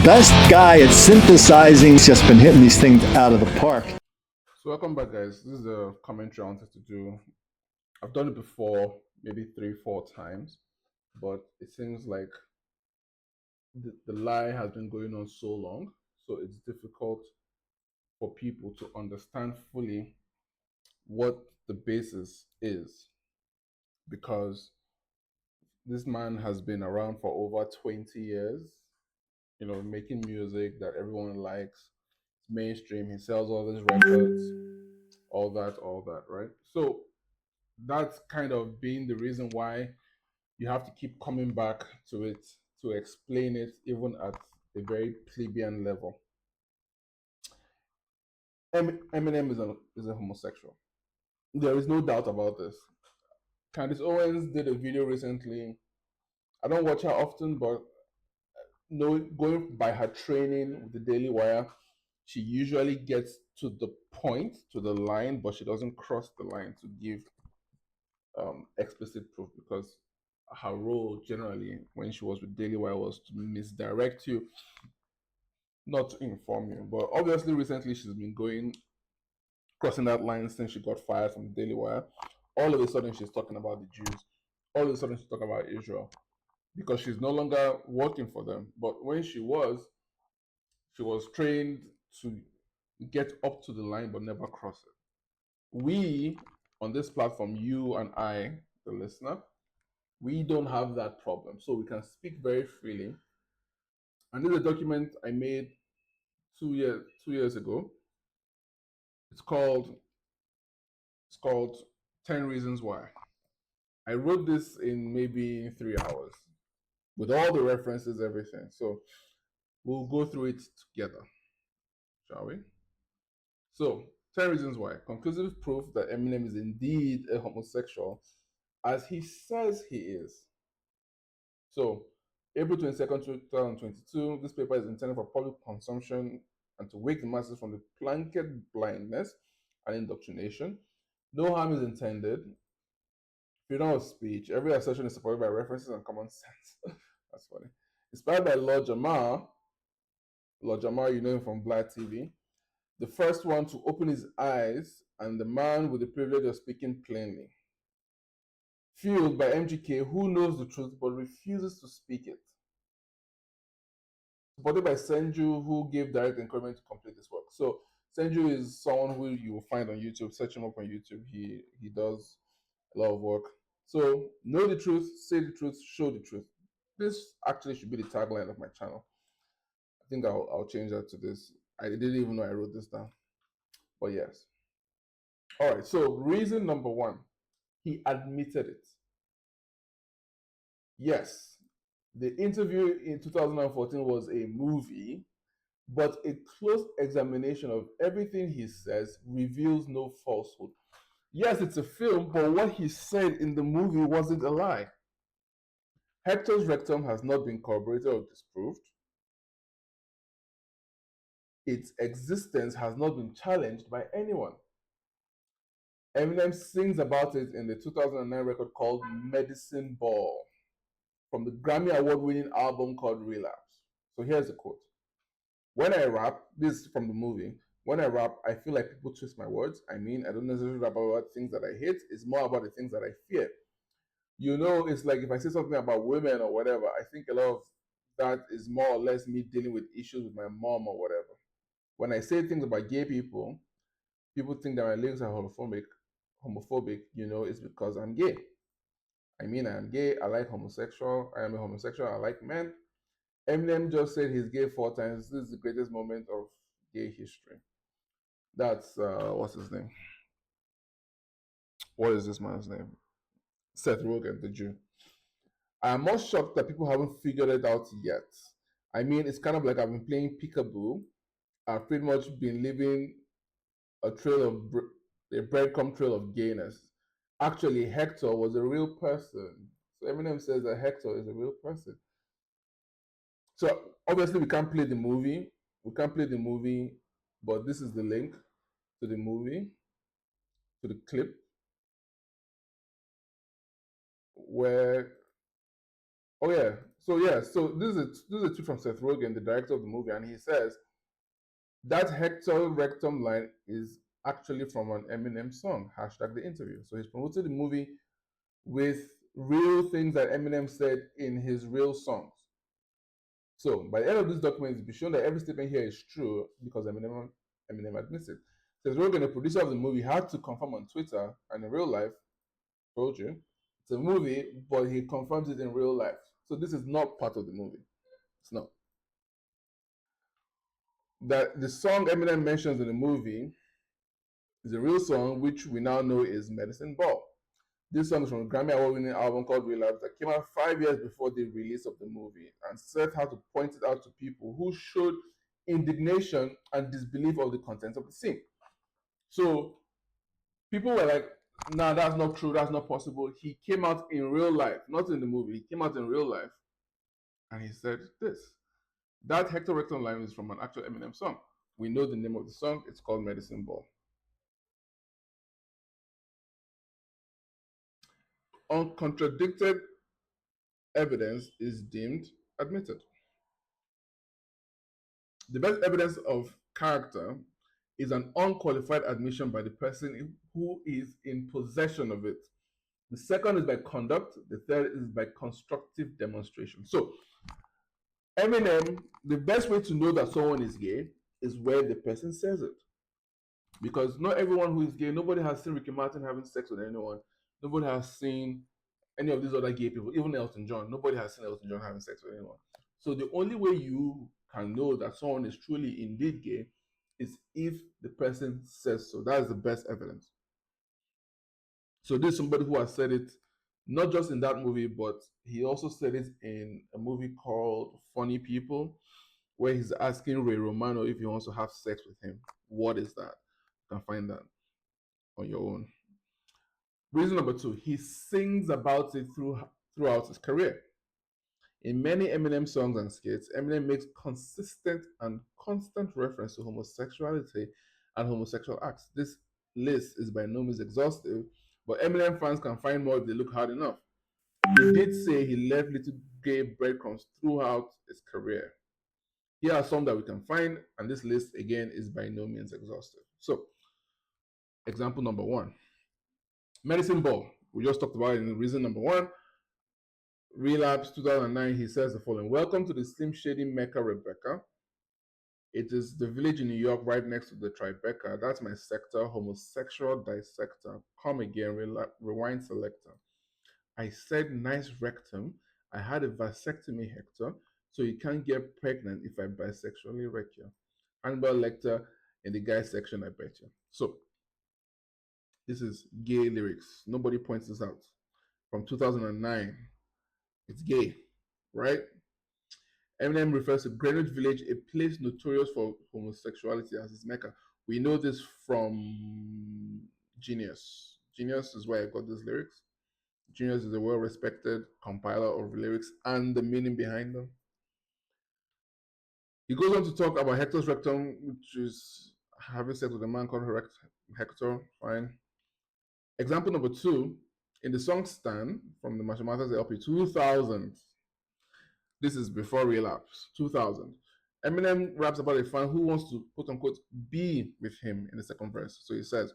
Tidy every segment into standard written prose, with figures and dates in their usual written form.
best guy at synthesizing. He's just been hitting these things out of the park. So welcome back, guys. This is a commentary I wanted to do. I've done it before, maybe 3, 4 times, but it seems like the lie has been going on so long, so it's difficult for people to understand fully what the basis is, because this man has been around for over 20 years, making music that everyone likes. It's mainstream. He sells all these records, all that, right? So that's kind of being the reason why you have to keep coming back to it to explain it, even at a very plebeian level. Eminem is a homosexual. There is no doubt about this. Candace Owens did a video recently. I don't watch her often, but going by her training with the Daily Wire, she usually gets to the point, to the line, but she doesn't cross the line to give explicit proof, because her role generally when she was with Daily Wire was to misdirect you, not to inform you. But obviously, recently she's been going crossing that line since she got fired from the Daily Wire. All of a sudden, she's talking about the Jews. All of a sudden, she's talking about Israel because she's no longer working for them. But when she was trained to get up to the line but never cross it. We on this platform, you and I, the listener, we don't have that problem, so we can speak very freely. And this is a document I made 2 years ago. It's called it's called 10 Reasons Why. I wrote this in maybe 3 hours with all the references, everything. So we'll go through it together, shall we? So 10 reasons why. Conclusive proof that Eminem is indeed a homosexual, as he says he is. So April 22nd, 2022, this paper is intended for public consumption and to wake the masses from the blanket blindness and indoctrination. No harm is intended. Freedom of speech. Every assertion is supported by references and common sense. That's funny. Inspired by Lord Jamar. Lord Jamar, you know him from Black TV. The first one to open his eyes and the man with the privilege of speaking plainly. Fueled by MGK, who knows the truth but refuses to speak it. Supported by Senju, who gave direct encouragement to complete this work. So Senju is someone who you will find on YouTube. Search him up on YouTube. He does a lot of work. So know the truth, say the truth, show the truth. This actually should be the tagline of my channel. I think I'll change that to this. I didn't even know I wrote this down. But yes. All right. So reason number one, he admitted it. Yes, the interview in 2014 was a movie, but a close examination of everything he says reveals no falsehood. Yes, it's a film, but what he said in the movie wasn't a lie. Hector's rectum has not been corroborated or disproved. Its existence has not been challenged by anyone. Eminem sings about it in the 2009 record called Medicine Ball from the Grammy Award winning album called Relapse. So here's the quote. When I rap, this is from the movie, when I rap, I feel like people twist my words. I mean, I don't necessarily rap about things that I hate. It's more about the things that I fear. It's like if I say something about women or whatever, I think a lot of that is more or less me dealing with issues with my mom or whatever. When I say things about gay people think that my lyrics are homophobic, it's because I'm gay. I mean, I am gay, I like homosexual, I am a homosexual, I like men. Eminem just said he's gay 4 times. This is the greatest moment of gay history. That's what's his name? What is this man's name? Seth Rogen, the Jew. I am more shocked that people haven't figured it out yet. I mean, it's kind of like I've been playing peekaboo. I've pretty much been living a a breadcrumb trail of gayness. Actually, Hector was a real person. So Eminem says that Hector is a real person. So obviously we can't play the movie. We can't play the movie, but this is the link to the movie, to the clip where, oh yeah, so this is a tweet from Seth Rogen, the director of the movie, and he says that Hector Rectum line is actually from an Eminem song. Hashtag the interview. So he's promoted the movie with real things that Eminem said in his real songs. So by the end of this document, it's be shown that every statement here is true because Eminem admits it. Says Rogan, the producer of the movie, had to confirm on Twitter and in real life. Told you, it's a movie, but he confirms it in real life. So this is not part of the movie. It's not. That the song Eminem mentions in the movie is a real song, which we now know is Medicine Ball. This song is from a Grammy Award-winning album called Relapse that came out 5 years before the release of the movie, and Seth had to point it out to people who showed indignation and disbelief of the content of the scene. So people were like, "Nah, that's not true. That's not possible." He came out in real life, not in the movie. He came out in real life, and he said this: that Hector Rectum line is from an actual Eminem song. We know the name of the song. It's called Medicine Ball. Uncontradicted evidence is deemed admitted. The best evidence of character is an unqualified admission by the person who is in possession of it. The second is by conduct. The third is by constructive demonstration. So, Eminem, the best way to know that someone is gay is where the person says it. Because not everyone who is gay, nobody has seen Ricky Martin having sex with anyone. Nobody has seen any of these other gay people, even Elton John. Nobody has seen Elton John having sex with anyone. So the only way you can know that someone is truly indeed gay is if the person says so. That is the best evidence. So this is somebody who has said it not just in that movie, but he also said it in a movie called Funny People, where he's asking Ray Romano if he wants to have sex with him. What is that? You can find that on your own. Reason number two, he sings about it throughout his career. In many Eminem songs and skits, Eminem makes consistent and constant reference to homosexuality and homosexual acts. This list is by no means exhaustive, but Eminem fans can find more if they look hard enough. He did say he left little gay breadcrumbs throughout his career. Here are some that we can find, and this list again is by no means exhaustive. So, example number one, Medicine Ball. We just talked about it in reason number one. Relapse 2009, he says the following: welcome to the Slim Shady Mecca, Rebecca. It is the village in New York right next to the Tribeca. That's my sector, homosexual dissector. Come again, rewind selector. I said nice rectum. I had a vasectomy, Hector, so you can't get pregnant if I bisexually wreck you. Hannibal Lecter in the guy section, I bet you. So, this is gay lyrics. Nobody points this out. From 2009. It's gay, right? Eminem refers to Greenwich Village, a place notorious for homosexuality, as his mecca. We know this from Genius. Genius is where I got these lyrics. Genius is a well-respected compiler of lyrics and the meaning behind them. He goes on to talk about Hector's rectum, which is having sex with a man called Hector. Fine. Example number two, in the song Stan from the Marshall Mathers LP 2000, this is before Relapse, 2000. Eminem raps about a fan who wants to, quote unquote, be with him in the second verse. So he says,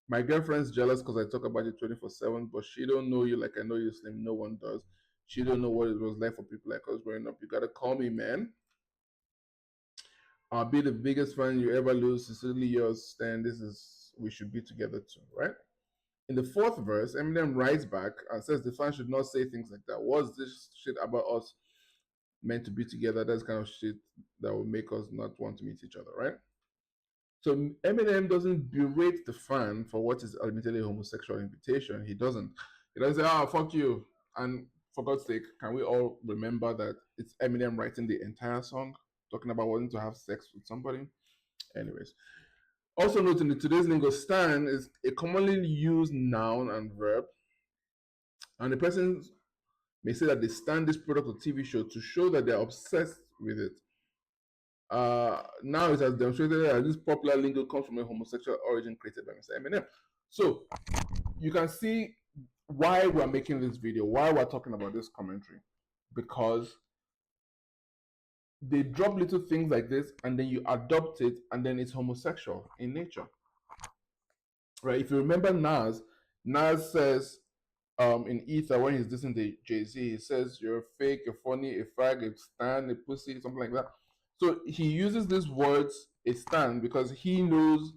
my girlfriend's jealous because I talk about you 24/7, but she don't know you like I know you, Slim. No one does. She don't know what it was like for people like us growing up. You gotta call me, man. I'll be the biggest fan you ever lose. Sincerely yours, Stan. This is, we should be together too, right? In the fourth verse, Eminem writes back and says the fans should not say things like that. What's this shit about us meant to be together? That's kind of shit that will make us not want to meet each other, right? So Eminem doesn't berate the fan for what is admittedly a homosexual invitation. He doesn't. He doesn't say, "Ah, fuck you." And for God's sake, can we all remember that it's Eminem writing the entire song, talking about wanting to have sex with somebody? Anyways. Also note in today's lingo, stan is a commonly used noun and verb. And the person may say that they stan this product or TV show to show that they're obsessed with it. Now it has demonstrated that this popular lingo comes from a homosexual origin created by Mr. Eminem. So you can see why we're making this video, why we're talking about this commentary. Because they drop little things like this, and then you adopt it, and then it's homosexual in nature, right? If you remember Nas says in Ether when he's listening to Jay-Z, he says you're fake, you're funny, a fag, a stan, a pussy, something like that. So he uses these words, a stan, because he knows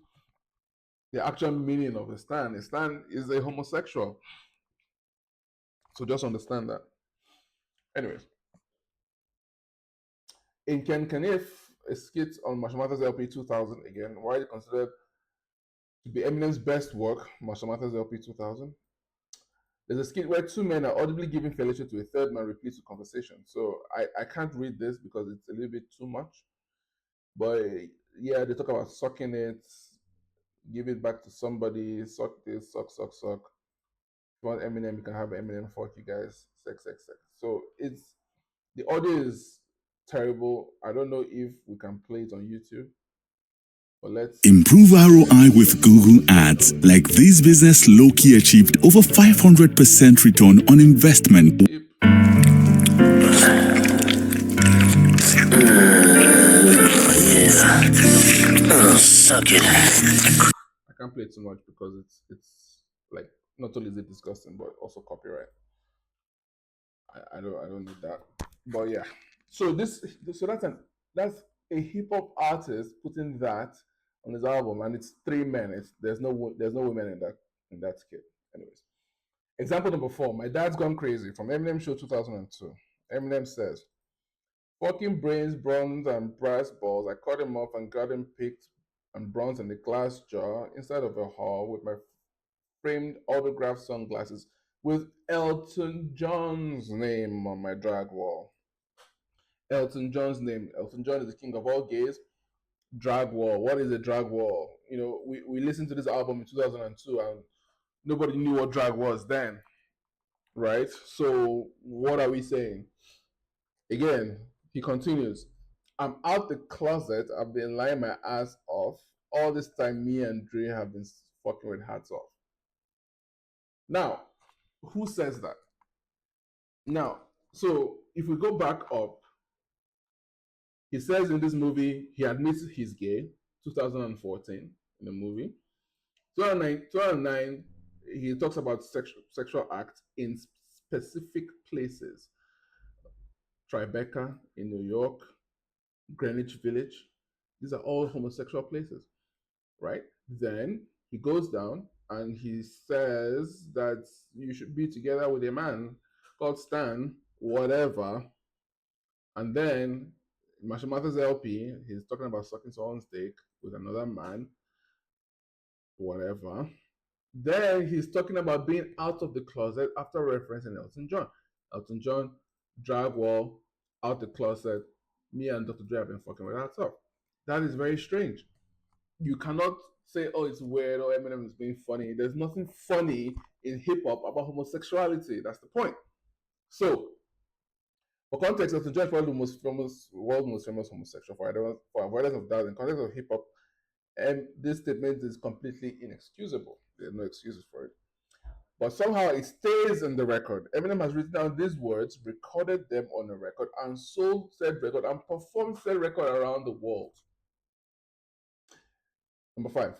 the actual meaning of a stan. A stan is a homosexual. So just understand that. Anyways, in Ken Kaniff, a skit on Mashamath's LP 2000, again, widely considered to be Eminem's best work, Mashamath's LP 2000. There's a skit where two men are audibly giving fellowship to a third man, repeats the conversation. So I can't read this because it's a little bit too much. But yeah, they talk about sucking it, give it back to somebody, suck this, suck. If you want Eminem, you can have Eminem, fuck you guys, sex. So it's the audio is terrible. I don't know if we can play it on YouTube, but let's improve ROI with Google Ads. Like this business low-key achieved over 500% return on investment. Suck it. I can't play it too much because it's like not only is it disgusting but also copyright. I don't need that. But yeah. So that's a hip hop artist putting that on his album, and it's three men. There's no women in that skit. Anyways, example number 4. My Dad's Gone Crazy from Eminem Show 2002. Eminem says, "Fucking brains, bronze, and brass balls. I cut him off and got him picked and bronze in the glass jar inside of a hall with my framed autographed sunglasses with Elton John's name on my drag wall." Elton John's name. Elton John is the king of all gays. Drag wall. What is a drag wall? You know, we listened to this album in 2002 and nobody knew what drag was then, right? So what are we saying? Again, he continues. I'm out the closet. I've been lying my ass off. All this time, me and Dre have been fucking with hats off. Now, who says that? Now, so if we go back up, he says in this movie, he admits he's gay, 2014, in the movie. 2009, he talks about sexual acts in specific places. Tribeca in New York, Greenwich Village. These are all homosexual places, right? Then he goes down and he says that you should be together with a man called Stan, whatever. And then Mashamatha's LP, he's talking about sucking someone's dick with another man, whatever. Then he's talking about being out of the closet after referencing Elton John. Elton John, drag wall, out the closet. Me and Dr. Dre have been fucking with that stuff. That is very strange. You cannot say, oh, it's weird or Eminem is being funny. There's nothing funny in hip hop about homosexuality. That's the point. So, for context, Elton John is probably the world's most famous homosexual. For avoidance of doubt, in context of hip hop, and this statement is completely inexcusable. There's no excuses for it. But somehow it stays in the record. Eminem has written down these words, recorded them on a record, and sold said record and performed said record around the world. Number 5.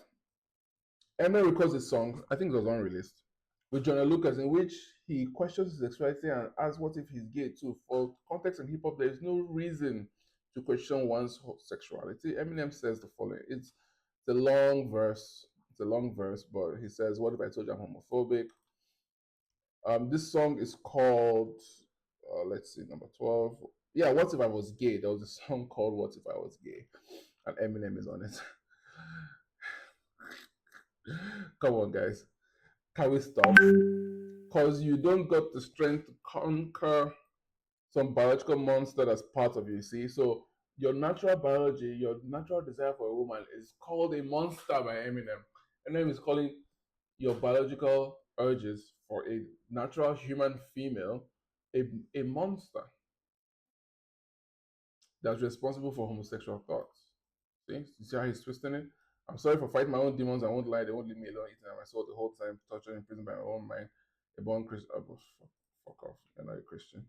Eminem records a song, I think it was unreleased, with John Lucas, in which he questions his sexuality and asks what if he's gay too. For context in hip hop, there is no reason to question one's sexuality. Eminem says the following. It's a long verse. It's a long verse, but he says, "What if I told you I'm homophobic?" This song is called, let's see, number 12. Yeah, What If I Was Gay? There was a song called What If I Was Gay? And Eminem is on it. Come on, guys. Can we stop? Because you don't got the strength to conquer some biological monster that's part of you, see? So your natural biology, your natural desire for a woman is called a monster by Eminem. Eminem is calling your biological urges for a natural human female a monster that's responsible for homosexual thoughts. See? You see how he's twisting it? I'm sorry for fighting my own demons. I won't lie. They won't leave me alone eating at my soul the whole time, tortured in prison by my own mind. A born Christian. Oh, fuck off. You're not a Christian.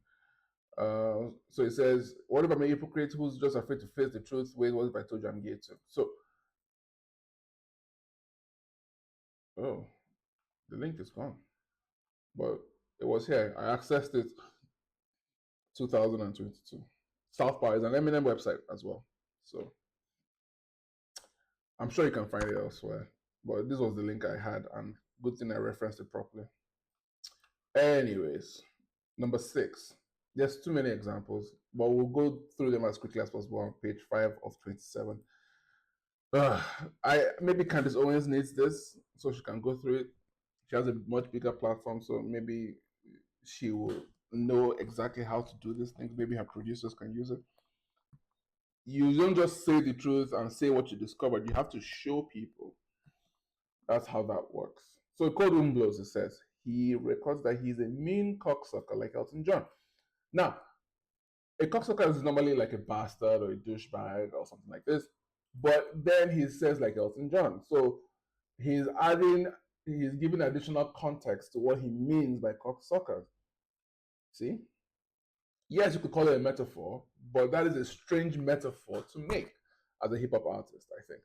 So it says, what if I'm a hypocrite who's just afraid to face the truth? Wait, what if I told you I'm gay too? So, oh, the link is gone. But it was here. I accessed it 2022. South Park is an Eminem website as well. So I'm sure you can find it elsewhere. But this was the link I had, and good thing I referenced it properly. Anyways, number 6. There's too many examples, but we'll go through them as quickly as possible on page 5 of 27. Maybe Candace Owens needs this so she can go through it. She has a much bigger platform, so maybe she will know exactly how to do these things. Maybe her producers can use it. You don't just say the truth and say what you discovered. You have to show people. That's how that works. So Code Blows, it says, he records that he's a mean cocksucker like Elton John. Now, a cocksucker is normally like a bastard or a douchebag or something like this. But then he says like Elton John. So he's giving additional context to what he means by cocksucker. See? Yes, you could call it a metaphor, but that is a strange metaphor to make as a hip-hop artist, I think.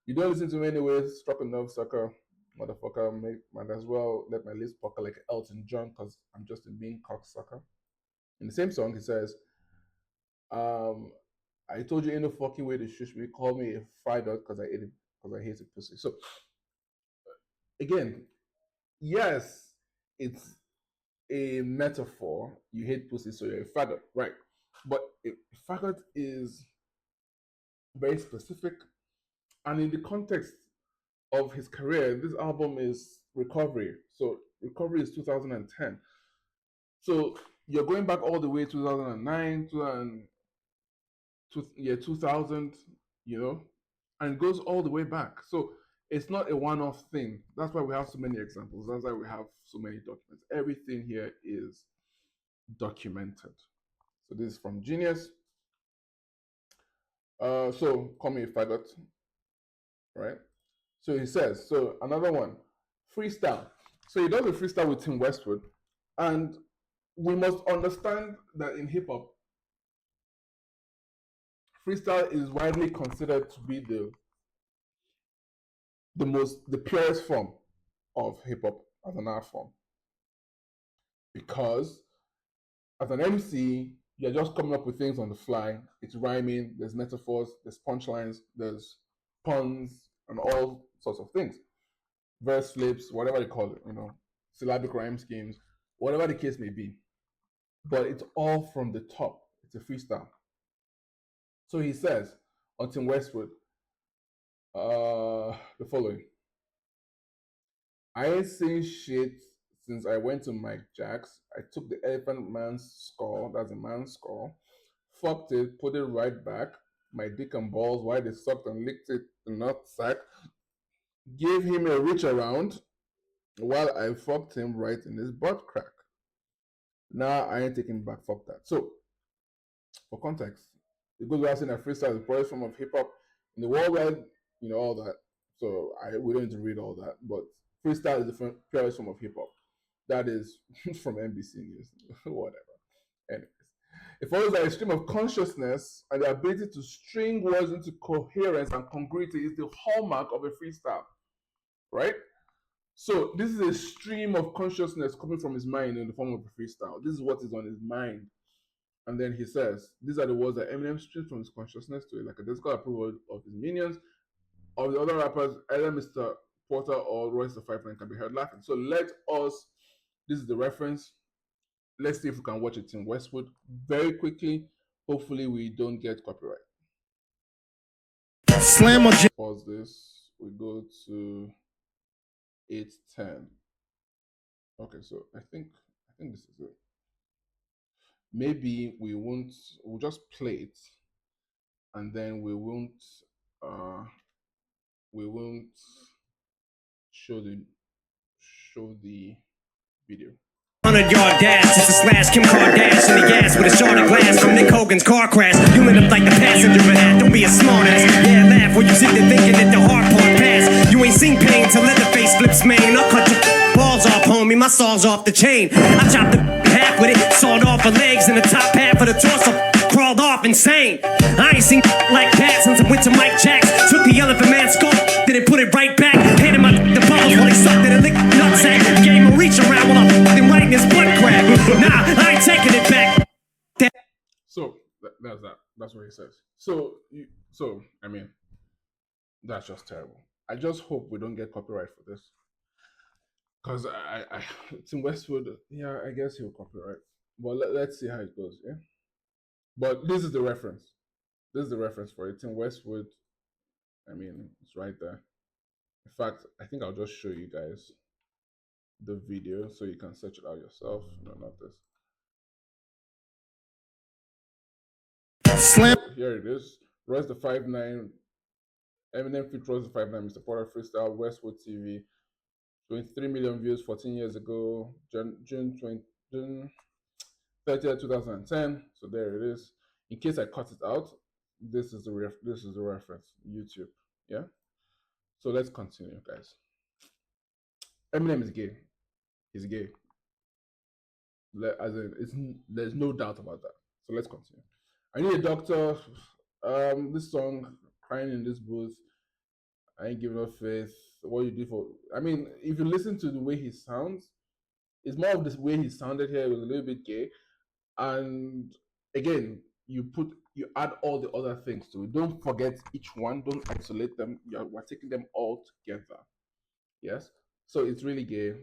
You don't listen to me anyways, struck a nerve sucker, motherfucker, might as well let my lips pucker like Elton John because I'm just a mean cocksucker. In the same song, he says, I told you ain't no fucking way to shush me, call me a fried dog because I hate a pussy. So, again, yes, it's a metaphor. You hate pussy, so you're a faggot, right? But a faggot is very specific, and in the context of his career, this album is Recovery. So Recovery is 2010. So you're going back all the way 2009, 2000, you know, and it goes all the way back. So it's not a one-off thing. That's why we have so many examples. That's why we have so many documents. Everything here is documented. So this is from Genius. So call me a faggot, right? So he says, so another one, freestyle. So he does a freestyle with Tim Westwood, and we must understand that in hip hop, freestyle is widely considered to be the purest form of hip hop as an art form. Because as an MC, you're just coming up with things on the fly. It's rhyming, there's metaphors, there's punchlines, there's puns, and all sorts of things. Verse flips, whatever they call it, you know, syllabic rhyme schemes, whatever the case may be. But it's all from the top. It's a freestyle. So he says on Tim Westwood, the following. I ain't seen shit since I went to Mike Jack's. I took the elephant man's skull, that's a man's skull, fucked it, put it right back, my dick and balls, while they sucked and licked it in the nut sack, gave him a reach around while I fucked him right in his butt crack. Nah, I ain't taking back, fuck that. So, for context, it goes without saying that freestyle is the purest form of hip hop in the world wide, you know, all that. So we don't need to read all that, but freestyle is the purest form of hip hop. That is from NBC News, whatever. Anyways, it follows that a stream of consciousness and the ability to string words into coherence and congruity is the hallmark of a freestyle, right? So this is a stream of consciousness coming from his mind in the form of a freestyle. This is what is on his mind. And then he says, these are the words that Eminem streams from his consciousness to like a disco approval of his minions. Of the other rappers, either Mr. Porter or Royce the Five Nine can be heard laughing. So let us, this is the reference. Let's see if we can watch it in Westwood very quickly. Hopefully we don't get copyright. Slam or pause this. We go to 8:10. Okay, so I think this is it. Maybe we'll just play it, and then we won't show the video. 100-yard dash, just a slash Kim Kardashian the gas with a shard of glass from Nick Hogan's car crash. You lit up like the passenger hat, don't be a smartass. Yeah, laugh when you sit there thinking that the hard part passed. You ain't seen pain till Leatherface flips main. I'll cut your balls off, homie, my saw's off the chain. I chopped the laugh with it. Sawed off her legs and the top half of the torso. Crawled off insane. I ain't seen like that since I went to Mike Jacks. Took the Elephant Man skull, then it put it right back. Handed my the bubbles while he sucked it and licked the nutsack. Gave him a reach around while I'm fucking right in his butt crack. Nah, I ain't taking it back. So that's that. That's what he says. So I mean, that's just terrible. I just hope we don't get copyright for this. Because it's in Westwood. Yeah, I guess he'll copyright. But let's see how it goes. Yeah. But this is the reference. This is the reference for it. It's in Westwood. I mean, it's right there. In fact, I think I'll just show you guys the video so you can search it out yourself. No, not this. Slam. Here it is. Royce the 5'9". Eminem feat Royce the 5'9", Mr. Porter Freestyle, Westwood TV. 23 million views 14 years ago, June 30th, 2010. So there it is. In case I cut it out, this is the reference. YouTube. Yeah. So let's continue, guys. Eminem is gay. He's gay. There's no doubt about that. So let's continue. I need a doctor. This song, Crying in This Booth. I ain't giving up faith. What you do for? I mean, if you listen to the way he sounds, it's more of this way he sounded here. It was a little bit gay, and again, you add all the other things to it. Don't forget each one. Don't isolate them. We're taking them all together. Yes. So it's really gay.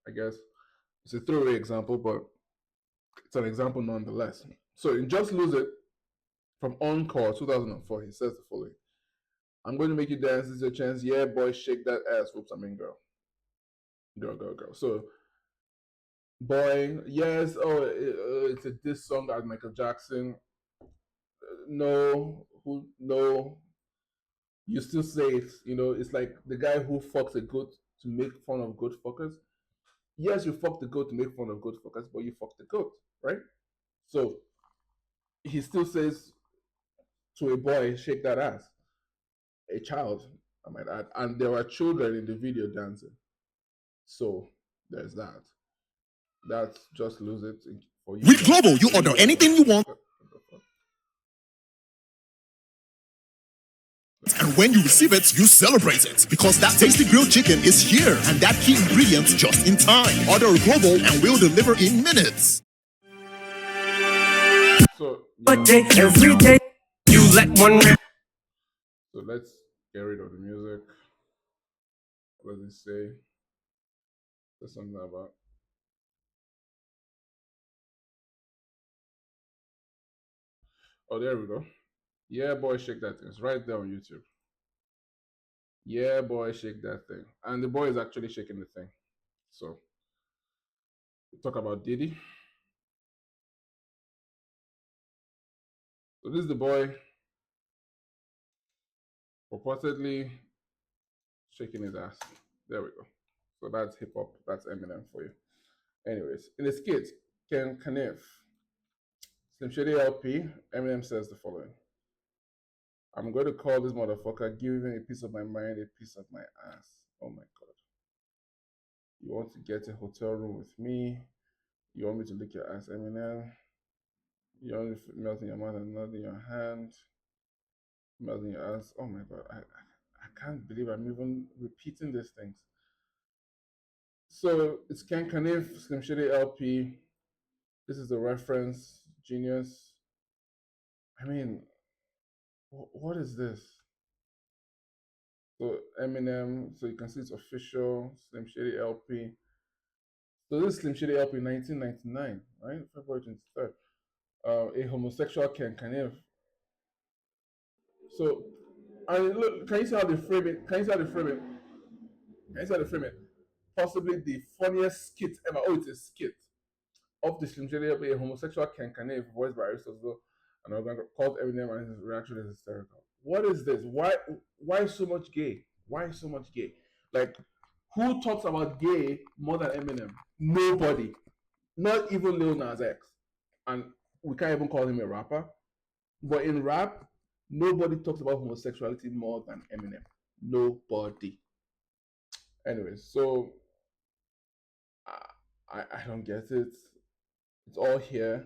I guess it's a throwaway example, but it's an example nonetheless. So in Just Lose It from Encore 2004, he says the following. I'm going to make you dance. This is your chance. Yeah, boy, shake that ass. Whoops, I mean girl. Girl. So, boy, yes. Oh, it's a diss song as Michael Jackson. No. You still say it. You know, it's like the guy who fucks a goat to make fun of goat fuckers. Yes, you fucked the goat to make fun of goat fuckers, but you fucked the goat, right? So, he still says to a boy, shake that ass. A child, I might add, and there were children in the video dancing. So there's that. That's Just Lose It for you. With Global, you order anything you want. And when you receive it, you celebrate it. Because that tasty grilled chicken is here. And that key ingredient just in time. Order Global and we'll deliver in minutes. So, Every day you let one rip. So let's get rid of the music. What does it say? There's something about. Oh, there we go. Yeah, boy, shake that thing. It's right there on YouTube. Yeah, boy, shake that thing. And the boy is actually shaking the thing. So, talk about Diddy. So this is the boy purportedly shaking his ass. There we go. So that's hip hop. That's Eminem for you. Anyways, in the skit, Ken Kaniff, Slim Shady LP, Eminem says the following. I'm going to call this motherfucker, give him a piece of my mind, a piece of my ass. Oh my God. You want to get a hotel room with me? You want me to lick your ass, Eminem? You want me to melt in your mouth and nod in your hand? Melt in your ass? Oh my God. I can't believe I'm even repeating these things. So it's Ken Kaniff, Slim Shady LP. This is the reference, genius. I mean, what is this? So Eminem, so you can see it's official, Slim Shady LP. So this is Slim Shady LP 1999, right? February 23rd. A homosexual Ken Kaniff. So, look, can you see how they frame it? Possibly the funniest skit ever. Oh, it's a skit of the Slim Shady LP, a homosexual Ken Kaniff, voiced by Aristotle, and called Eminem, and his reaction is hysterical. What is this? Why so much gay? Why so much gay? Like, who talks about gay more than Eminem? Nobody. Not even Lil Nas X. And we can't even call him a rapper. But in rap, nobody talks about homosexuality more than Eminem. Nobody. Anyways, so I don't get it. It's all here.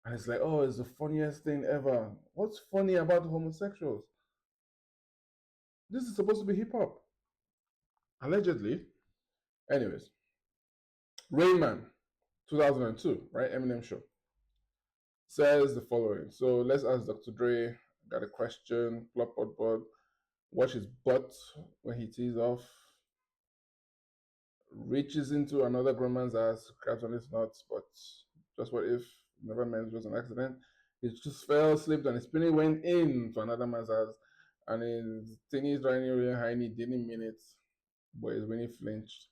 And it's like, oh, it's the funniest thing ever. What's funny about homosexuals? This is supposed to be hip hop. Allegedly. Anyways, Rayman, 2002, right? Eminem show. Says the following. So let's ask Dr. Dre. Got a question. Plop, plop, plop. Watch his butt when he tees off. Reaches into another grown man's ass, grabs on his nuts, but just what if? Never meant it was an accident. He just fell, slipped, and his penny went into another man's ass. And his thingy is running really high, and he didn't mean it, but his when he flinched.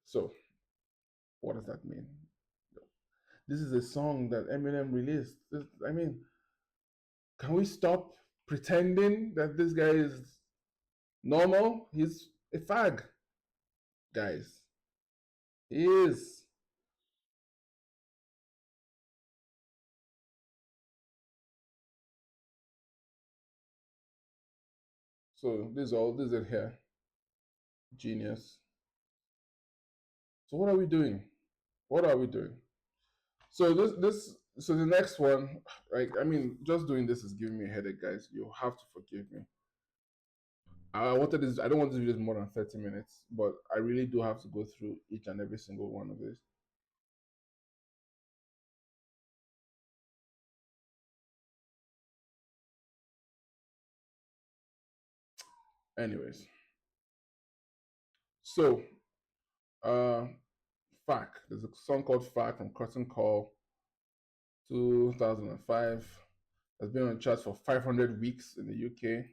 So, what does that mean? This is a song that Eminem released. I mean, can we stop pretending that this guy is normal? He's a fag, guys. He is. So this is it here. Genius. So what are we doing? What are we doing? So so the next one, like I mean, just doing this is giving me a headache, guys. You have to forgive me. I don't want this video more than 30 minutes, but I really do have to go through each and every single one of these. Anyways. So FAC. There's a song called FAC from Curtain Call 2005. Has been on the charts for 500 weeks in the UK.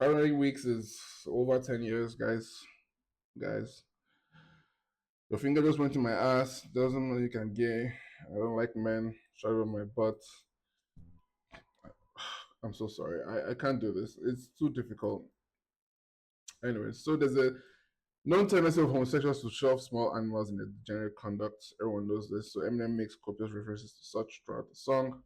500 weeks is over 10 years, guys. Guys. Your finger just went to my ass. Doesn't mean you can gay. I don't like men. Shut up my butt. I'm so sorry. I can't do this. It's too difficult. Anyway, so there's a known tendency of homosexuals to show off small animals in their degenerate conduct. Everyone knows this. So Eminem makes copious references to such throughout the song.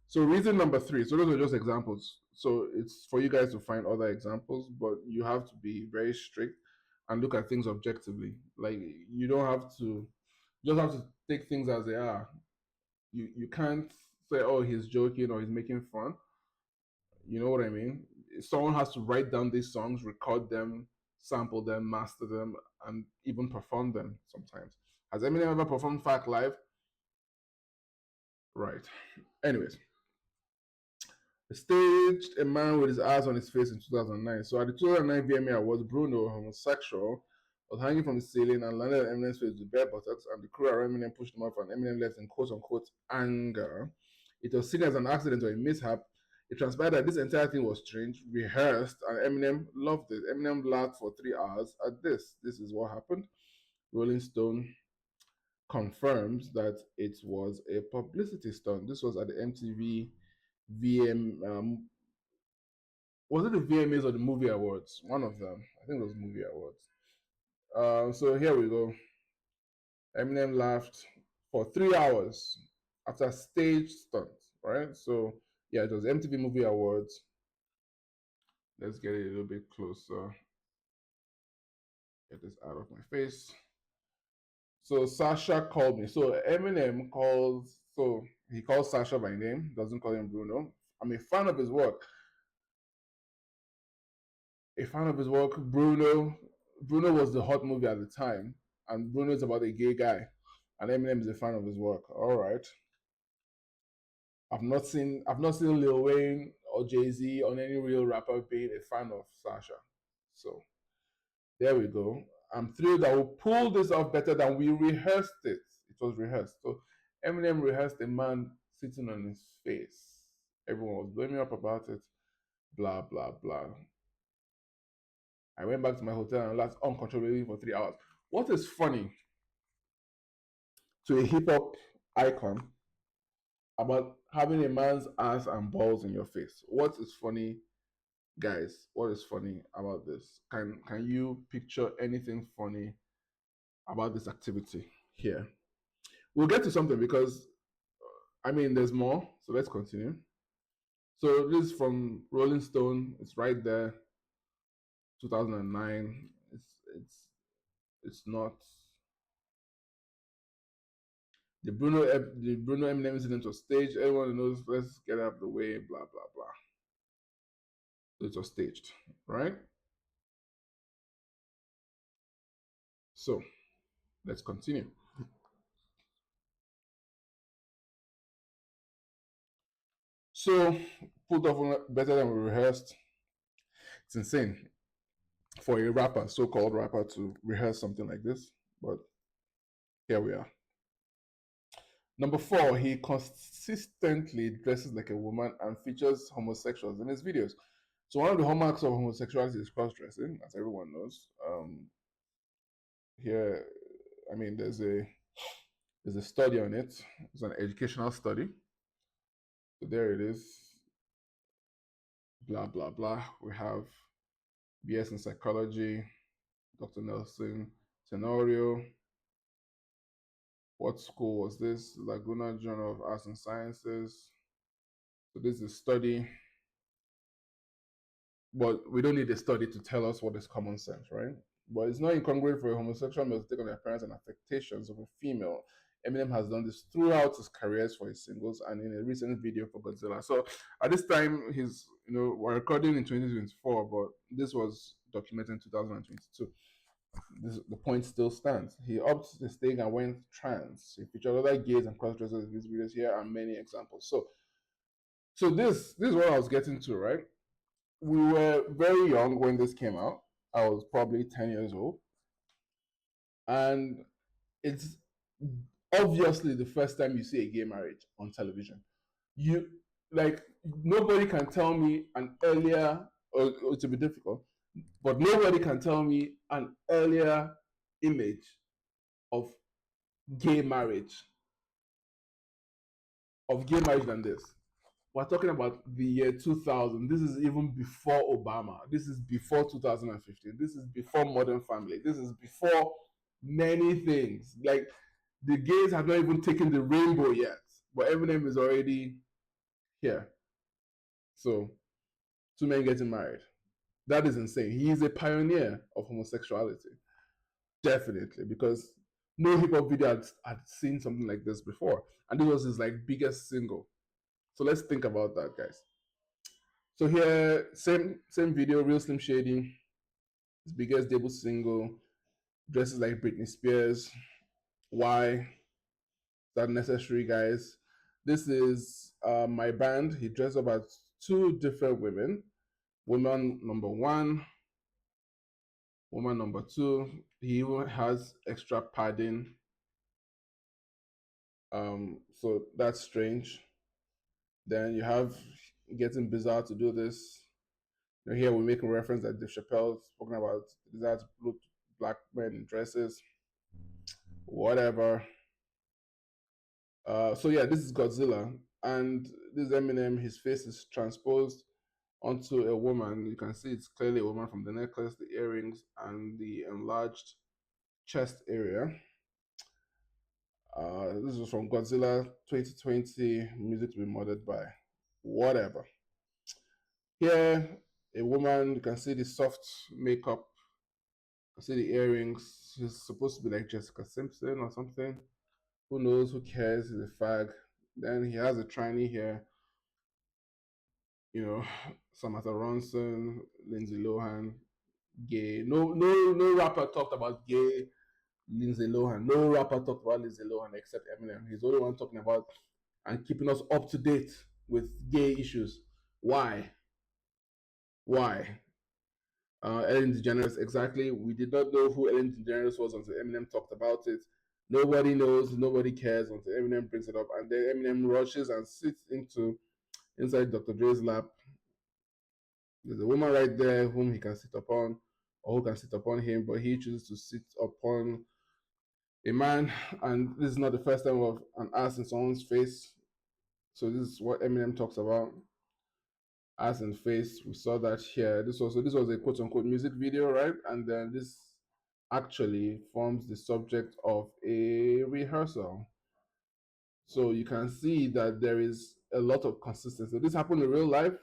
So reason number 3. So those are just examples. So it's for you guys to find other examples, but you have to be very strict and look at things objectively. Like you don't have to, you just have to take things as they are. You can't say, oh, he's joking or he's making fun. You know what I mean? Someone has to write down these songs, record them, sample them, master them, and even perform them sometimes. Has Eminem ever performed Fact live? Right. Anyways, staged a man with his eyes on his face in 2009. So at the 2009 VMA Awards, Bruno, homosexual, was hanging from the ceiling and landed on Eminem's face with bare buttocks, and the crew around Eminem pushed him off, and Eminem left in quote-unquote anger. It was seen as an accident or a mishap. It transpired that this entire thing was strange, rehearsed, and Eminem loved it. Eminem laughed for 3 hours at this. This is what happened. Rolling Stone confirms that it was a publicity stunt. This was at the MTV was it the VMAs or the Movie Awards? One of them. I think it was Movie Awards. So here we go. Eminem laughed for 3 hours after stage stunt, right? So yeah, it was MTV Movie Awards. Let's get it a little bit closer. Get this out of my face. So Sasha called me. So Eminem calls, so he calls Sasha by name, doesn't call him Bruno. I'm a fan of his work. Bruno was the hot movie at the time, and Bruno is about a gay guy, and Eminem is a fan of his work. All right. I've not seen Lil Wayne or Jay-Z or any real rapper being a fan of Sasha. So there we go. I'm thrilled that we pulled this off better than we rehearsed it. It was rehearsed. So Eminem rehearsed a man sitting on his face. Everyone was blowing me up about it. Blah blah blah. I went back to my hotel and laughed uncontrollably for 3 hours. What is funny to a hip hop icon about having a man's ass and balls in your face? What is funny, guys? What is funny about this? Can you picture anything funny about this activity here? We'll get to something because I mean there's more. So let's continue. So this is from Rolling Stone. It's right there. 2009. It's not. The Bruno Eminem incident was staged. Everyone knows. Let's get out of the way. Blah blah blah. So it was staged, right? So let's continue. So pulled off better than we rehearsed. It's insane for a rapper, so-called rapper, to rehearse something like this. But here we are. Number 4, he consistently dresses like a woman and features homosexuals in his videos. So one of the hallmarks of homosexuality is cross-dressing, as everyone knows. Here, I mean, there's a study on it. It's an educational study. So there it is. Blah blah blah. We have BS in psychology, Dr. Nelson Tenorio. What school was this? Laguna Journal of Arts and Sciences. So this is a study, but we don't need a study to tell us what is common sense, right? But it's not incongruent for a homosexual male to take on the appearance and affectations of a female. Eminem has done this throughout his careers for his singles and in a recent video for Godzilla. So at this time, we're recording in 2024, but this was documented in 2022. The point still stands. He upped the stake and went trans. He featured other gays and cross-dressers in his videos. Here are many examples. So this is what I was getting to, right? We were very young when this came out. I was probably 10 years old. And it's obviously the first time you see a gay marriage on television. Nobody can tell me an earlier, or it will be difficult, but nobody can tell me an earlier image of gay marriage than this. We're talking about the year 2000. This is even before Obama. This is before 2015. This is before Modern Family. This is before many things. Like, the gays have not even taken the rainbow yet, but Eminem is already here. So, 2 men getting married. That is insane. He is a pioneer of homosexuality. Definitely, because no hip hop video had seen something like this before. And this was his biggest single. So let's think about that, guys. So here, same video, Real Slim Shady, his biggest debut single, dresses like Britney Spears. Why? Is that necessary, guys? This is my band. He dressed up as 2 different women. Woman number 1, woman number 2. He even has extra padding. So that's strange. Then you have Getting Bizarre to do this. Here we're making reference that Dave Chappelle spoken about the desire to put black men in dresses. Whatever. So yeah, this is Godzilla, and this Eminem. His face is transposed onto a woman. You can see it's clearly a woman from the necklace, the earrings, and the enlarged chest area. This was from Godzilla 2020, music to be modded by. Whatever. Here, a woman, you can see the soft makeup, you can see the earrings. She's supposed to be like Jessica Simpson or something. Who knows? Who cares? He's a fag. Then he has a tranny here. Samantha Ronson, Lindsay Lohan, gay. No rapper talked about gay Lindsay Lohan. No rapper talked about Lindsay Lohan except Eminem. He's the only one talking about and keeping us up to date with gay issues. Why? Ellen DeGeneres, exactly. We did not know who Ellen DeGeneres was until Eminem talked about it. Nobody knows, nobody cares until Eminem brings it up, and then Eminem rushes and sits inside Dr. Dre's lap. There's a woman right there whom he can sit upon, or who can sit upon him, but he chooses to sit upon a man, and this is not the first time of an ass in someone's face. So this is what Eminem talks about. Ass and face. We saw that here. This was a quote unquote music video, right? And then this actually forms the subject of a rehearsal. So you can see that there is a lot of consistency. This happened in real life.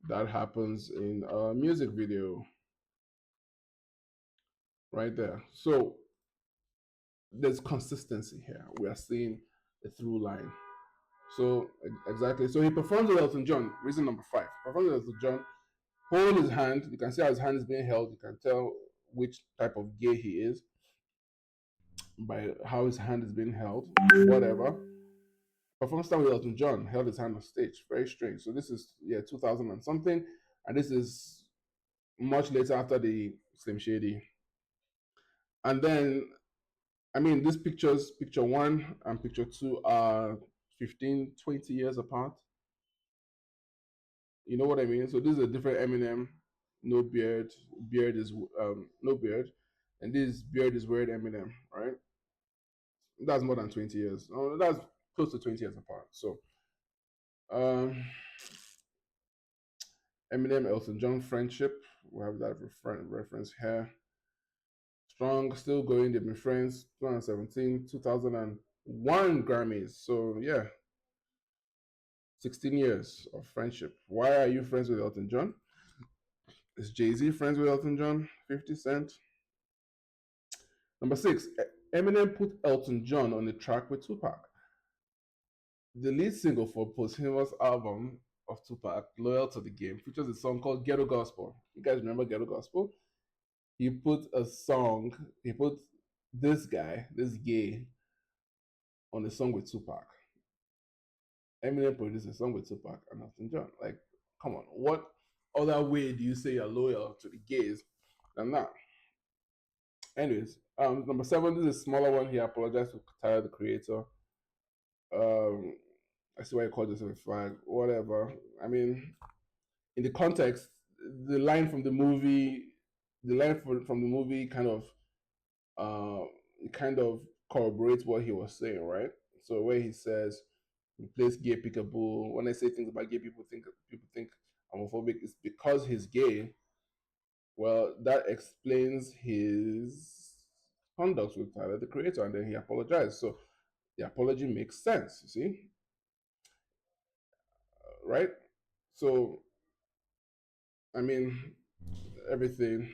That happens in a music video. right there. So there's consistency here. We are seeing a through line. So exactly. So he performs with Elton John. Reason number 5. Performs with Elton John. Hold his hand. You can see how his hand is being held. You can tell which type of gay he is by how his hand is being held. Whatever. Performance time with Elton John. Held his hand on stage. Very strange. So this is 2000 and something, and this is much later after the Slim Shady. And then, I mean, these pictures, picture 1 and picture 2, are 15, 20 years apart. You know what I mean? So this is a different Eminem, no beard. Beard is no beard, and this beard is weird Eminem, right? That's more than 20 years. Oh, that's close to 20 years apart. So, um, Eminem, Elton John friendship. We have that reference here. Strong, still going. They've been friends. 2017, 2001 Grammys. So yeah, 16 years of friendship. Why are you friends with Elton John? Is Jay-Z friends with Elton John? 50 Cent? Number 6, Eminem put Elton John on the track with Tupac. The lead single for posthumous album of Tupac, Loyal to the Game, features a song called Ghetto Gospel. You guys remember Ghetto Gospel? He put this guy, this gay, on a song with Tupac. Eminem produced a song with Tupac and Elton John. Like, come on, what other way do you say you're loyal to the gays than that? Anyways, number 7, this is a smaller one. He apologized to Tyler, the Creator. I see why you call this a flag. Whatever. I mean, in the context, the line from the movie kind of corroborates what he was saying, right? So where he says, replace gay peekaboo. When I say things about gay, people think I'm homophobic. It's because he's gay. Well, that explains his conduct with Tyler, the Creator, and then he apologized. So the apology makes sense, you see? Right? So, I mean, everything.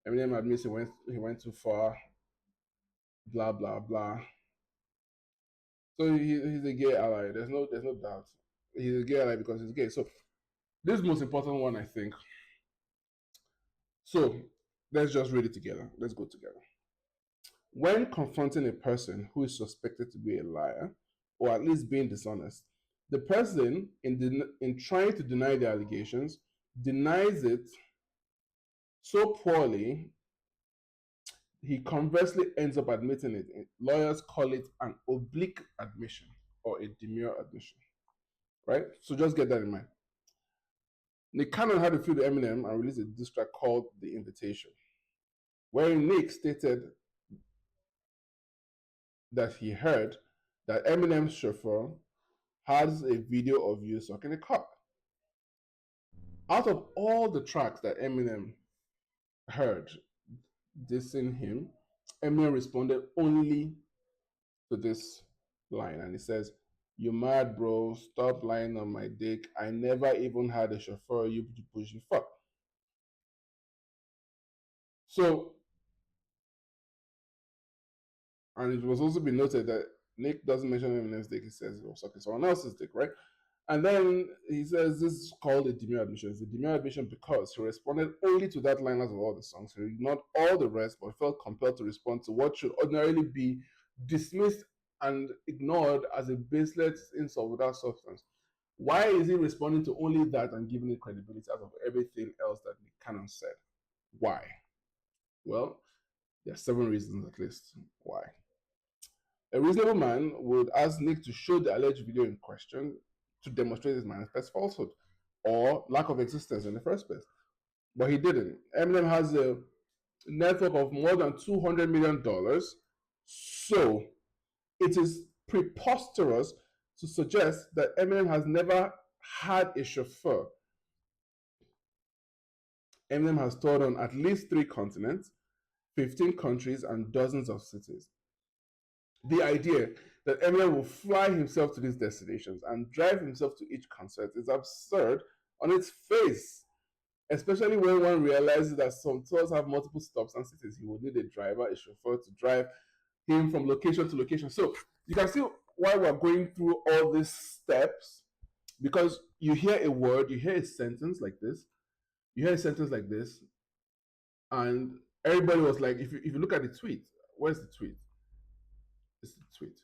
Eminem admits he went too far, blah, blah, blah. So he's a gay ally. There's no doubt. He's a gay ally because he's gay. So this is the most important one, I think. So let's just read it together. Let's go together. When confronting a person who is suspected to be a liar, or at least being dishonest, the person, in trying to deny the allegations, denies it so poorly, he conversely ends up admitting it. Lawyers call it an oblique admission or a demure admission, right? So just get that in mind. Nick Cannon had a feud with Eminem and released a diss track called The Invitation, wherein Nick stated that he heard that Eminem's chauffeur has a video of you sucking a cock. Out of all the tracks that Eminem heard dissing him, Eminem responded only to this line, and he says, "You mad, bro? Stop lying on my dick. I never even had a chauffeur. You pussy fuck." So, and it was also been noted that Nick doesn't mention Eminem's dick. He says he was sucking someone else's dick, right? And then he says this is called a demure admission. It's a demure admission because he responded only to that line of all the songs. He ignored all the rest, but felt compelled to respond to what should ordinarily be dismissed and ignored as a baseless insult without substance. Why is he responding to only that and giving it credibility out of everything else that Nick Cannon said? Why? Well, there are 7 reasons at least why. A reasonable man would ask Nick to show the alleged video in question to demonstrate his manifest falsehood or lack of existence in the first place. But he didn't. Eminem has a network of more than $200 million, so it is preposterous to suggest that Eminem has never had a chauffeur. Eminem has toured on at least 3 continents, 15 countries, and dozens of cities. The idea that Eminem will fly himself to these destinations and drive himself to each concert is absurd on its face. Especially when one realizes that some tours have multiple stops and cities. He would need a driver, a chauffeur to drive him from location to location. So you can see why we're going through all these steps, because you hear a word, you hear a sentence like this, and everybody was like, if you look at the tweet, where's the tweet? It's the tweet.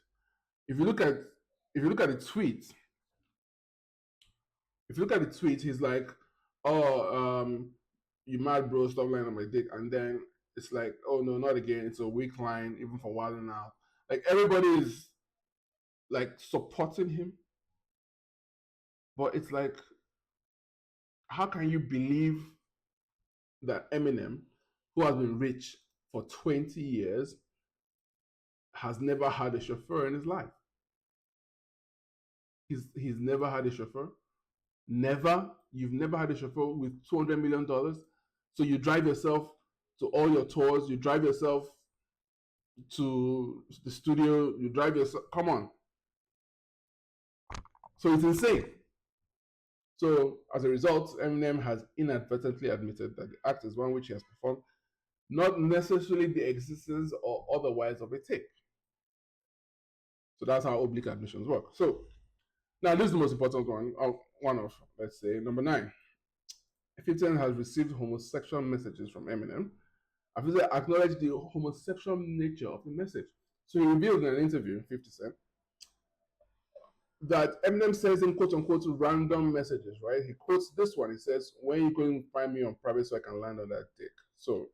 If you look at the tweet, he's like, "Oh, you mad, bro? Stop lying on my dick." And then it's like, "Oh no, not again." It's a weak line, even for Wilder now. Like everybody is like supporting him, but it's like, how can you believe that Eminem, who has been rich for 20 years, has never had a chauffeur in his life? He's never had a chauffeur. Never. You've never had a chauffeur with $200 million. So you drive yourself to all your tours. You drive yourself to the studio. You drive yourself. Come on. So it's insane. So as a result, Eminem has inadvertently admitted that the act is one which he has performed, not necessarily the existence or otherwise of a tape. So that's how oblique admissions work. So now this is the most important one of, let's say, number 9. 50 Cent has received homosexual messages from Eminem. 50 Cent acknowledged the homosexual nature of the message. So he revealed in an interview, 50 Cent, that Eminem sends him quote unquote random messages, right? He quotes this one. He says, "When you going to find me on private so I can land on that dick?" So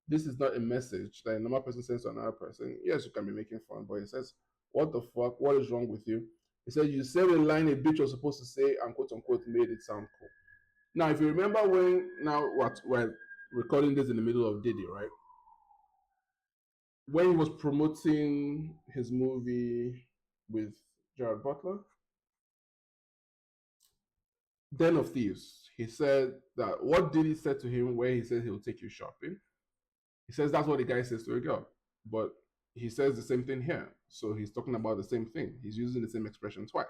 this is not a message that a normal person sends to another person. Yes, you can be making fun, but he says, "What the fuck? What is wrong with you?" He said, "You said a line a bitch was supposed to say and quote unquote made it sound cool." Now, if you remember we're recording this in the middle of Diddy, right? When he was promoting his movie with Jared Butler, Den of Thieves, he said that what Diddy said to him where he said he'll take you shopping, he says that's what the guy says to a girl. But he says the same thing here. So he's talking about the same thing. He's using the same expression twice.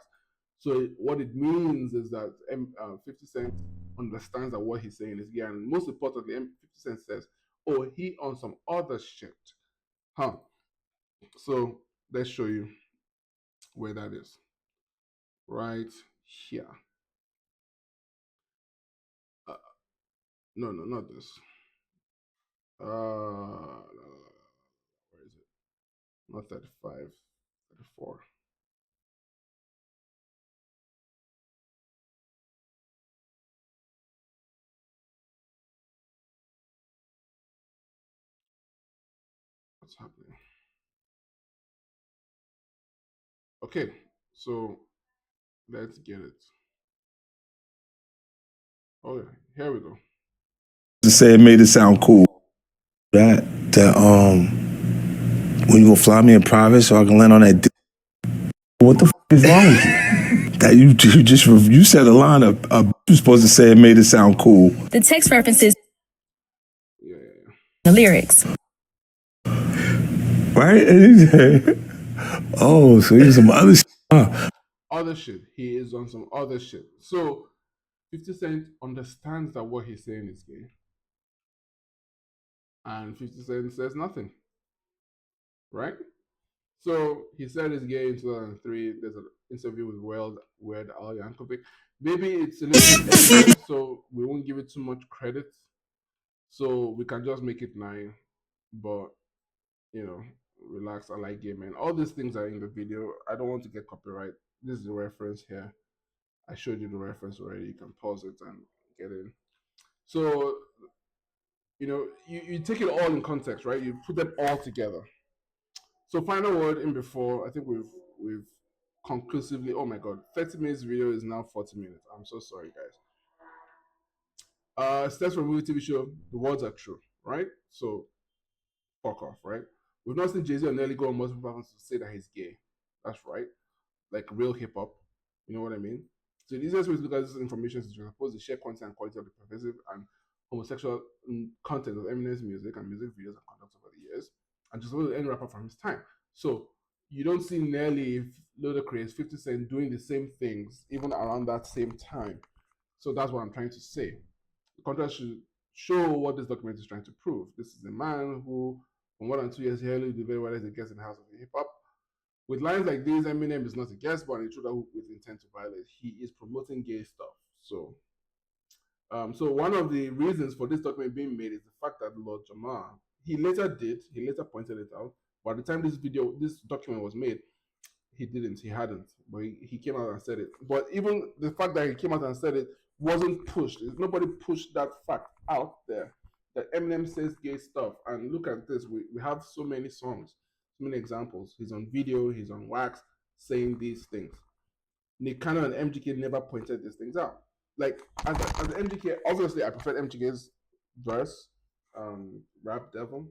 So what it means is that 50 Cent understands that what he's saying is gay. And most importantly, 50 Cent says, "Oh, he on some other shit." Huh. So let's show you where that is. Right here. No, not this. Where is it? Not 35, 34. What's happening? Okay, so let's get it. Oh, yeah, here we go. To say it made it sound cool. That when you gonna fly me in private so I can land on that dick? What the is wrong with you? That you said a line of you supposed to say it made it sound cool. The text references Yeah. the lyrics. Right? Oh, so he's some other shit. Huh? Other shit. He is on some other shit. So 50 Cent understands that what he's saying is gay. And 50 Cent says nothing. Right? So he said it's gay in 2003. There's an interview with Weird Al Yankovic. Maybe it's a little bit edited, so we won't give it too much credit. So we can just make it 9. But, relax, I like gay men. All these things are in the video. I don't want to get copyright. This is the reference here. I showed you the reference already. You can pause it and get in. So, you take it all in context, right? You put them all together. So final word in before, I think we've conclusively, oh my god, 30 minutes video is now 40 minutes. I'm so sorry, guys. Steps from movie TV show, the words are true, right? So fuck off, right? We've not seen Jay-Z or Nelly go on multiple platforms to say that he's gay. That's right. Like real hip hop. You know what I mean? So the easiest way to look at this information is to suppose the sheer content and quality of the pervasive and homosexual content of Eminem's music and music videos and conduct over the years, and just suppose any rapper from his time. So you don't see Nelly, Ludacris, 50 Cent doing the same things even around that same time. So that's what I'm trying to say. The contrast should show what this document is trying to prove. This is a man who, for more than 2 years, he held the very well as a guest in the house of hip hop. With lines like these, Eminem is not a guest, but an intruder with intent to violate. He is promoting gay stuff. So one of the reasons for this document being made is the fact that Lord Jamar, he later pointed it out, but at the time this document was made, he hadn't, but he came out and said it. But even the fact that he came out and said it wasn't pushed. Nobody pushed that fact out there, that Eminem says gay stuff. And look at this, we have so many songs, so many examples. He's on video, he's on wax, saying these things. Nick Cannon and MGK never pointed these things out. Like, as MGK, obviously I prefer MGK's verse, Rap Devil,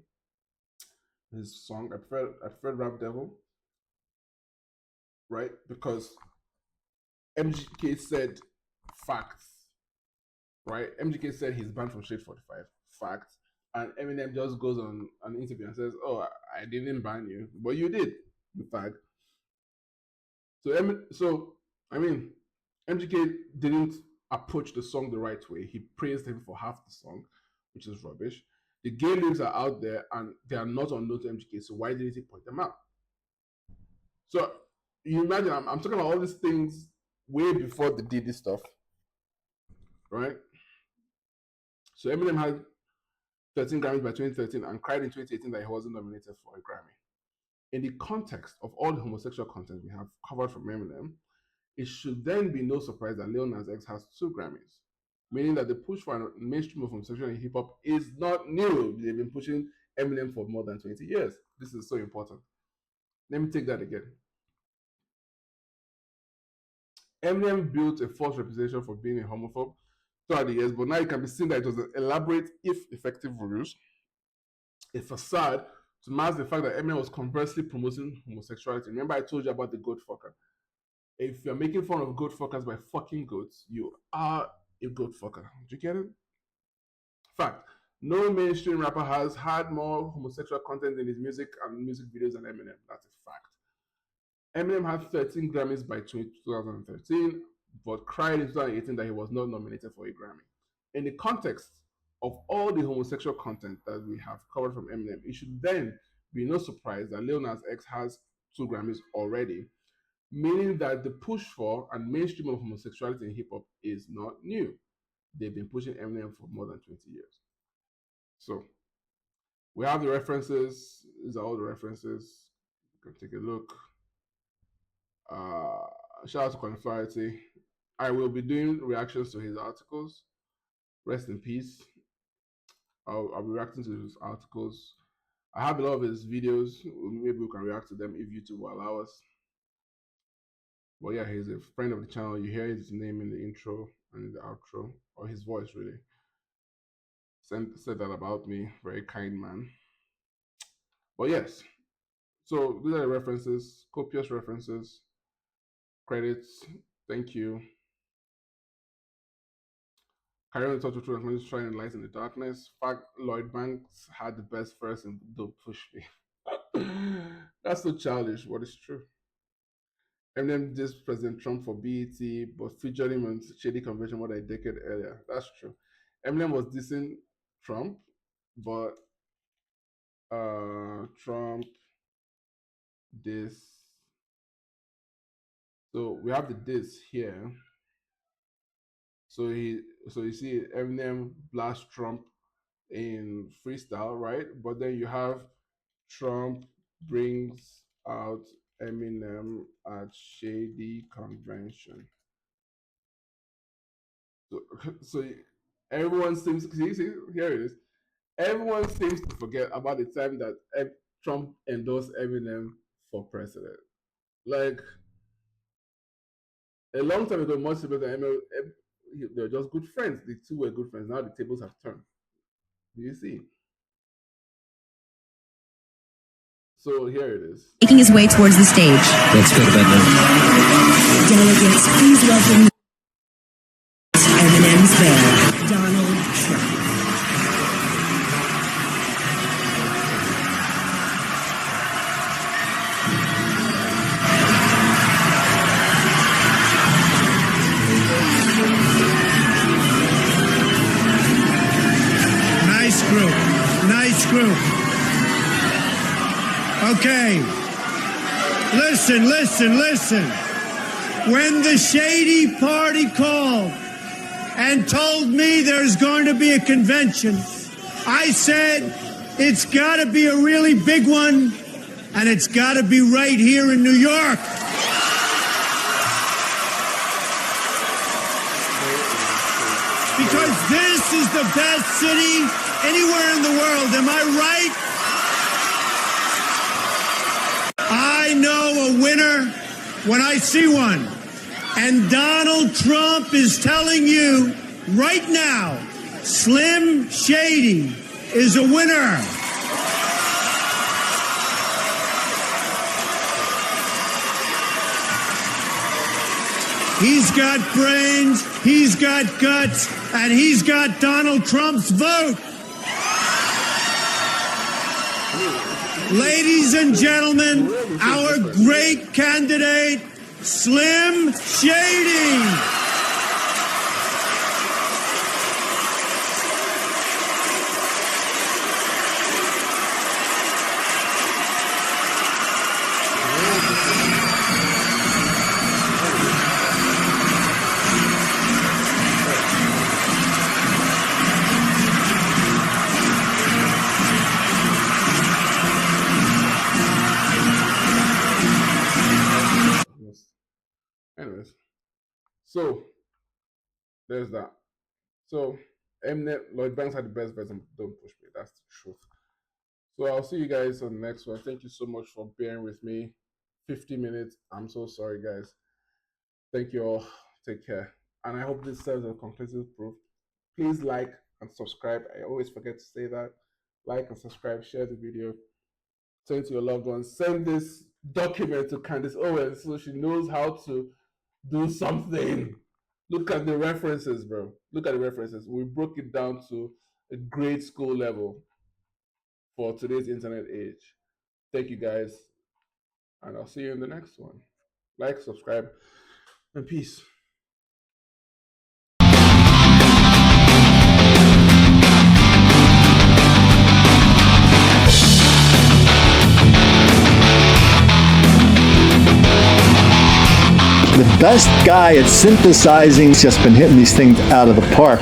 his song. I prefer Rap Devil, right? Because MGK said facts, right? MGK said he's banned from Shade 45, facts. And Eminem just goes on an interview and says, "Oh, I didn't ban you, but you did, in fact." So MGK didn't approach the song the right way. He praised him for half the song, which is rubbish. The gay lyrics are out there and they are not unknown to MGK, so why didn't he point them out? So you imagine, I'm talking about all these things way before they did this stuff, right? So Eminem had 13 Grammys by 2013 and cried in 2018 that he wasn't nominated for a Grammy. In the context of all the homosexual content we have covered from Eminem, it should then be no surprise that Lil Nas X has 2 Grammys, meaning that the push for a mainstream of homosexuality in hip-hop is not new. They've been pushing Eminem for more than 20 years. This is so important. Let me take that again. Eminem built a false reputation for being a homophobe throughout the years, but now it can be seen that it was an elaborate, if effective, ruse, a facade to mask the fact that Eminem was conversely promoting homosexuality. Remember I told you about the goat fucker. If you're making fun of goat fuckers by fucking goats, you are a goat fucker. Do you get it? Fact, no mainstream rapper has had more homosexual content in his music and music videos than Eminem. That's a fact. Eminem had 13 Grammys by 2013, but cried in 2018 that he was not nominated for a Grammy. In the context of all the homosexual content that we have covered from Eminem, it should then be no surprise that Lil Nas X has 2 Grammys already, meaning that the push for and mainstream of homosexuality in hip-hop is not new. They've been pushing Eminem for more than 20 years. So, we have the references. These are all the references. You can take a look. Shout out to Conflarity. I will be doing reactions to his articles. Rest in peace. I'll be reacting to his articles. I have a lot of his videos. Maybe we can react to them if YouTube will allow us. Well, yeah, he's a friend of the channel. You hear his name in the intro and in the outro, or his voice, really. Said that about me. Very kind man. But yes, so these are the references, copious references, credits. Thank you. Carry on the talk to truth and trying to light in the darkness. Fact, Lloyd Banks had the best verse in Don't Push Me. That's so childish, but it's true. Eminem dissed President Trump for BET, but featured him on Shady Convention more than a decade earlier. That's true. Eminem was dissing Trump, but Trump diss. So we have the diss here. So you see Eminem blast Trump in freestyle, right? But then you have Trump brings out Eminem at Shady Convention. So everyone seems see here it is. Everyone seems to forget about the time that Trump endorsed Eminem for president. Like a long time ago, most people that Eminem, they were just good friends. The two were good friends. Now the tables have turned. Do you see? So here it is. Making his way towards the stage. Let's go to bed now. Delegates, please welcome Eminem's bear, Donald Trump. group. Okay. Listen. When the Shady Party called and told me there's going to be a convention, I said it's got to be a really big one, and it's got to be right here in New York. Because this is the best city anywhere in the world. Am I right? I know a winner when I see one. And Donald Trump is telling you right now, Slim Shady is a winner. He's got brains, he's got guts, and he's got Donald Trump's vote. Ladies and gentlemen, our great candidate, Slim Shady. Anyways, so there's that. So Eminem, Lloyd Banks had the best version. Don't push me. That's the truth. So I'll see you guys on the next one. Thank you so much for bearing with me. 50 minutes. I'm so sorry, guys. Thank you all. Take care. And I hope this serves as a conclusive proof. Please like and subscribe. I always forget to say that. Like and subscribe. Share the video. Send it to your loved ones. Send this document to Candace Owens so she knows how to do something. Look at the references, bro. Look at the references. We broke it down to a grade school level for today's internet age. Thank you, guys. And I'll see you in the next one. Like, subscribe, and peace. The best guy at synthesizing has just been hitting these things out of the park.